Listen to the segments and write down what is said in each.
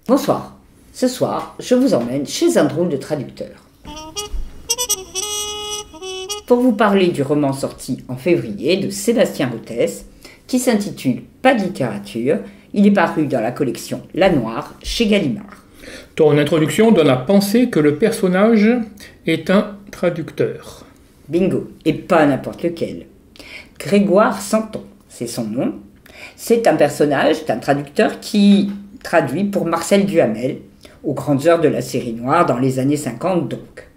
Bonsoir. Ce soir, je vous emmène chez un drôle de traducteur. Pour vous parler du roman sorti en février de Sébastien Routès, qui s'intitule Pas de littérature. Il est paru dans la collection La Noire chez Gallimard. Ton introduction donne à penser que le personnage est un traducteur. Bingo, et pas n'importe lequel. Grégoire Santon, c'est son nom. C'est un personnage, un traducteur qui traduit pour Marcel Duhamel, aux grandes heures de la série noire dans les années 50 donc.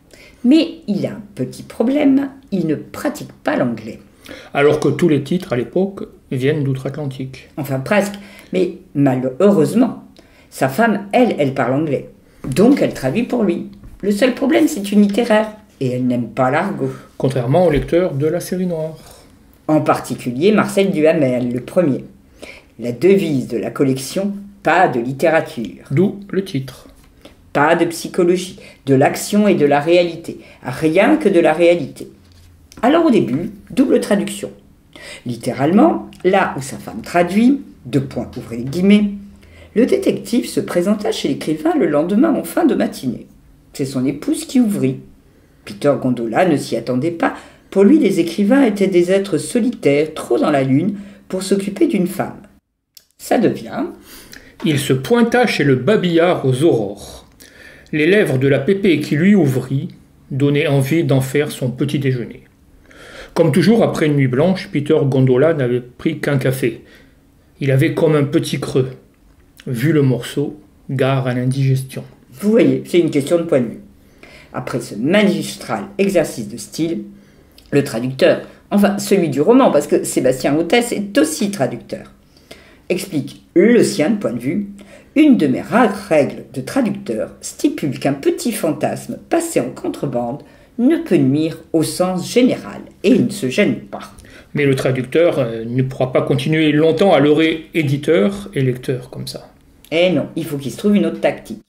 Mais il a un petit problème, il ne pratique pas l'anglais. Alors que tous les titres à l'époque viennent d'outre-Atlantique. Enfin presque, mais malheureusement. Sa femme, elle parle anglais. Donc elle traduit pour lui. Le seul problème, c'est une littéraire. Et elle n'aime pas l'argot. Contrairement au lecteur de la série noire. En particulier Marcel Duhamel, le premier. La devise de la collection, pas de littérature. D'où le titre. Pas de psychologie, de l'action et de la réalité. Rien que de la réalité. Alors au début, double traduction. Littéralement, là où sa femme traduit, ouvrez les guillemets, le détective se présenta chez l'écrivain le lendemain en fin de matinée. C'est son épouse qui ouvrit. Peter Gondola ne s'y attendait pas. Pour lui, les écrivains étaient des êtres solitaires, trop dans la lune, pour s'occuper d'une femme. Ça devient... Il se pointa chez le babillard aux aurores. Les lèvres de la pépée qui lui ouvrit donnaient envie d'en faire son petit déjeuner. Comme toujours après une nuit blanche, Peter Gondola n'avait pris qu'un café. Il avait comme un petit creux. Vu le morceau, gare à l'indigestion. Vous voyez, c'est une question de point de vue. Après ce magistral exercice de style, le traducteur, enfin celui du roman, parce que Sébastien Routès est aussi traducteur, explique le sien de point de vue. Une de mes rares règles de traducteur stipule qu'un petit fantasme passé en contrebande ne peut nuire au sens général et il ne se gêne pas. Mais le traducteur ne pourra pas continuer longtemps à leurrer éditeur et lecteur comme ça. Eh non, il faut qu'il se trouve une autre tactique.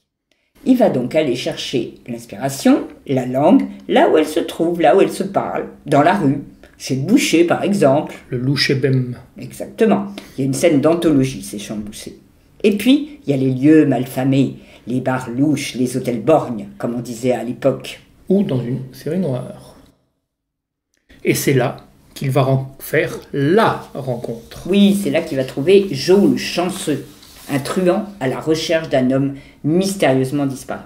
Il va donc aller chercher l'inspiration, la langue, là où elle se trouve, là où elle se parle, dans la rue, chez le boucher par exemple. Le louchébem. Exactement. Il y a une scène d'anthologie, ces champs bouchés. Et puis, il y a les lieux malfamés, les bars louches, les hôtels borgnes, comme on disait à l'époque. Ou dans une série noire. Et c'est là qu'il va faire la rencontre. Oui, c'est là qu'il va trouver Joe le chanceux, un truand à la recherche d'un homme mystérieusement disparu.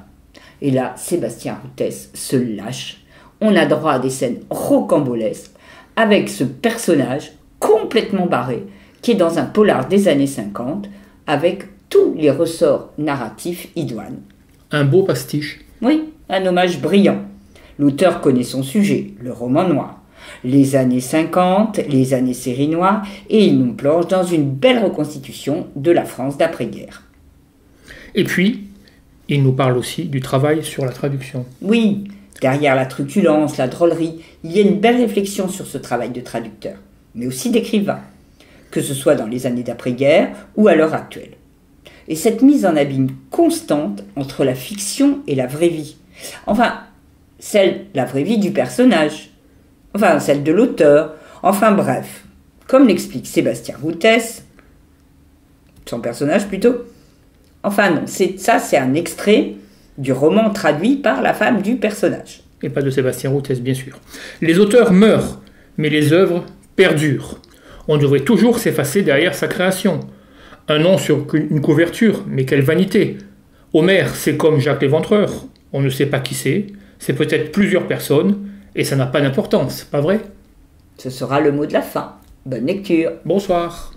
Et là, Sébastien Routès se lâche. On a droit à des scènes rocambolesques avec ce personnage complètement barré qui est dans un polar des années 50 avec tous les ressorts narratifs idoines. Un beau pastiche. Oui, un hommage brillant. L'auteur connaît son sujet, le roman noir. Les années 50, les années série noire, et il nous plonge dans une belle reconstitution de la France d'après-guerre. Et puis, il nous parle aussi du travail sur la traduction. Oui, derrière la truculence, la drôlerie, il y a une belle réflexion sur ce travail de traducteur, mais aussi d'écrivain, que ce soit dans les années d'après-guerre ou à l'heure actuelle. Et cette mise en abîme constante entre la fiction et la vraie vie. Enfin, la vraie vie du personnage. Enfin, celle de l'auteur. Enfin bref, comme l'explique Sébastien Routès, son personnage plutôt. Enfin non, c'est un extrait du roman traduit par la femme du personnage. Et pas de Sébastien Routès, bien sûr. Les auteurs meurent, mais les œuvres perdurent. On devrait toujours s'effacer derrière sa création. Un nom sur une couverture, mais quelle vanité. Homère, c'est comme Jacques l'Éventreur. On ne sait pas qui c'est peut-être plusieurs personnes, et ça n'a pas d'importance, pas vrai? Ce sera le mot de la fin. Bonne lecture. Bonsoir.